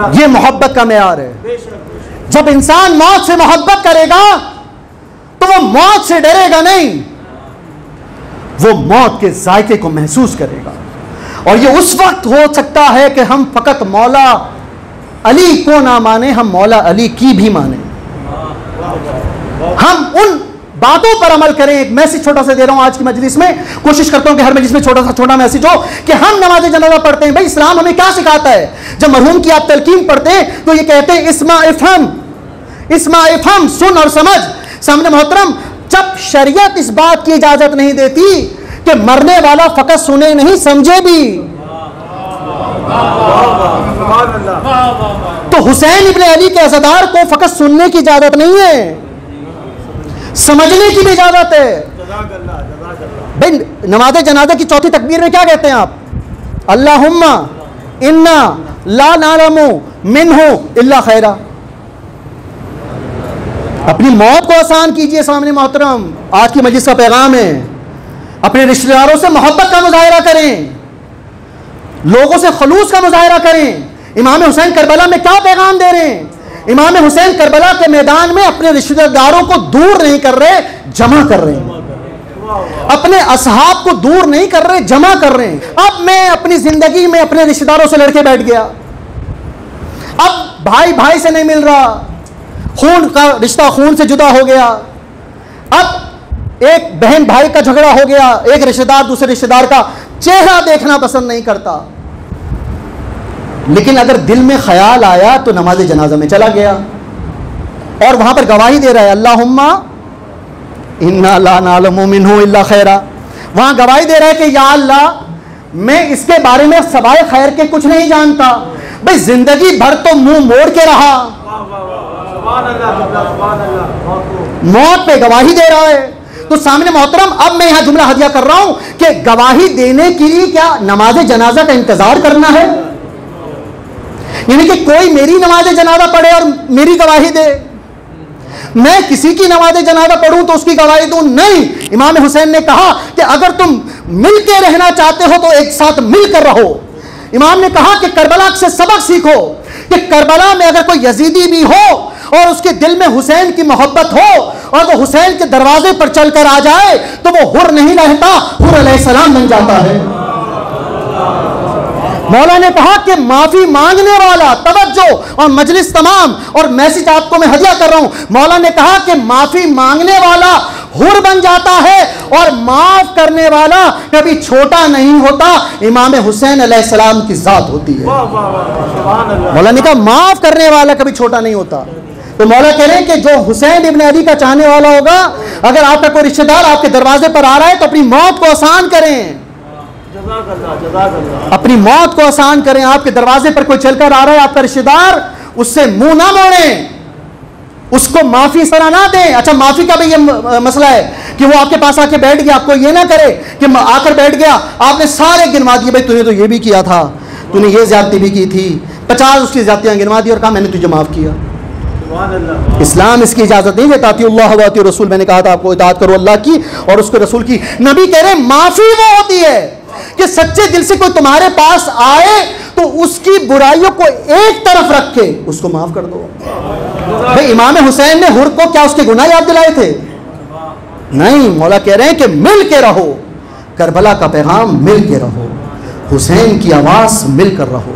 ये मोहब्बत का मेयार है। जब इंसान मौत से मोहब्बत करेगा तो वो मौत से डरेगा नहीं, वो मौत के जायके को महसूस करेगा। और ये उस वक्त हो सकता है कि हम फकत मौला अली को ना माने, हम मौला अली की भी माने, हम उन बातों पर अमल करें। एक मैसेज छोटा सा दे रहा हूं आज की मजलिस में, कोशिश करता हूं कि हर मजलिस में छोटा मैसेज हो कि हम नमाज जनाजा पढ़ते हैं। भाई इस्लाम हमें क्या सिखाता है? जब मरहूम की आप तलकीन पढ़ते हैं तो ये कहते हैं इस्मा इफहम, सुन और समझ। सामने मोहतरम, जब शरीयत इस बात की इजाजत नहीं देती कि मरने वाला फकत सुने नहीं समझे भी, तो हुसैन इब्ने अली के अज़ादार को फकत सुनने की इजाजत नहीं है, समझने की भी इजाजत है। भाई नमाज जनाजा की चौथी तकबीर में क्या कहते हैं आप? अल्लाहुम्मा इन्ना ला नालमु मिन्हु इल्ला खैरा। अपनी मौत को आसान कीजिए। सामने मोहतरम, आज की मजलिस का पैगाम है, अपने रिश्तेदारों से मोहब्बत का मुजाहिरा करें, लोगों से खलूस का मुजाहिरा करें। इमाम हुसैन करबला में क्या पैगाम दे रहे हैं? इमाम हुसैन करबला के मैदान में अपने रिश्तेदारों को दूर नहीं कर रहे, जमा कर रहे हैं। अपने असहाब को दूर नहीं कर रहे, जमा कर रहे हैं। अब मैं अपनी जिंदगी में अपने रिश्तेदारों से लड़के बैठ गया, अब भाई भाई से नहीं मिल रहा, खून का रिश्ता खून से जुदा हो गया, अब एक बहन भाई का झगड़ा हो गया, एक रिश्तेदार दूसरे रिश्तेदार का चेहरा देखना पसंद नहीं करता। लेकिन अगर दिल में ख्याल आया तो नमाज जनाजा में चला गया और वहां पर गवाही दे रहा है अल्लाहुम्मा इन्ना ला नालमु मिन्हु इल्ला खैरा। वहां गवाही दे रहा है कि या अल्लाह मैं इसके बारे में सवाए खैर के कुछ नहीं जानता। भाई जिंदगी भर तो मुंह मोड़ के रहा, मौत पे गवाही दे रहा है। तो सामने मोहतरम, अब मैं यहां जुमला हदिया कर रहा हूं कि गवाही देने के लिए क्या नमाज जनाजा का इंतजार करना है? यानी कि कोई मेरी नमाज जनाजा पढ़े और मेरी गवाही दे, मैं किसी की नमाज जनाजा पढ़ूं तो उसकी गवाही दूं? नहीं। इमाम हुसैन ने कहा कि अगर तुम मिलकर रहना चाहते हो तो एक साथ मिलकर रहो। इमाम ने कहा कि करबला से सबक सीखो कि करबला में अगर कोई यजीदी भी हो और उसके दिल में हुसैन की मोहब्बत हो और वो हुसैन के दरवाजे पर चलकर आ जाए तो वो हुर नहीं रहता, हुर अलैहिस्सलाम बन जाता है। मौला ने कहा कि माफी मांगने वाला, तवज्जो और मजलिस तमाम, और मैसेज आपको मैं हदिया कर रहा हूं, मौला ने कहा कि माफी मांगने वाला हुर बन जाता है और माफ करने वाला कभी छोटा नहीं होता। इमाम हुसैन अलैहिस्सलाम की जात होती है। मौला ने कहा माफ करने वाला कभी छोटा नहीं होता। तो मौला कह रहे हैं कि जो हुसैन इब्ने अली का चाहने वाला होगा, अगर आपका कोई रिश्तेदार आपके दरवाजे पर आ रहा है तो अपनी मौत को आसान करें, अपनी मौत को आसान करें। आपके दरवाजे पर कोई चलकर आ रहा है आपका रिश्तेदार, उससे मुंह ना मोड़ें, उसको माफी इस तरह ना दें। अच्छा, माफी का भी ये मसला है कि वो आपके पास आके बैठ गया, आपको ये ना करे कि आकर बैठ गया, आपने सारे गिनवा दिए, भाई तूने तो ये भी किया था, तूने ये ज्यादती भी की थी, 50 उसकी ज्यादतियां गिनवा दी और कहा मैंने तुझे माफ किया। इस्लाम इसकी इजाजत नहीं देता। अतिउल्लाह व अतिउर रसूल, मैंने कहा था आपको इताअत करो अल्लाह की और उसके रसूल की। नबी कह रहे माफी वो होती है कि सच्चे दिल से कोई तुम्हारे पास आए तो उसकी बुराइयों को एक तरफ रख के उसको माफ कर दो। भाई इमाम हुसैन ने हुर को क्या उसके गुनाह याद दिलाए थे? नहीं। मौला कह रहे हैं कि मिल के रहो, करबला का पैगाम मिल के रहो, हुसैन की आवाज मिलकर रहो।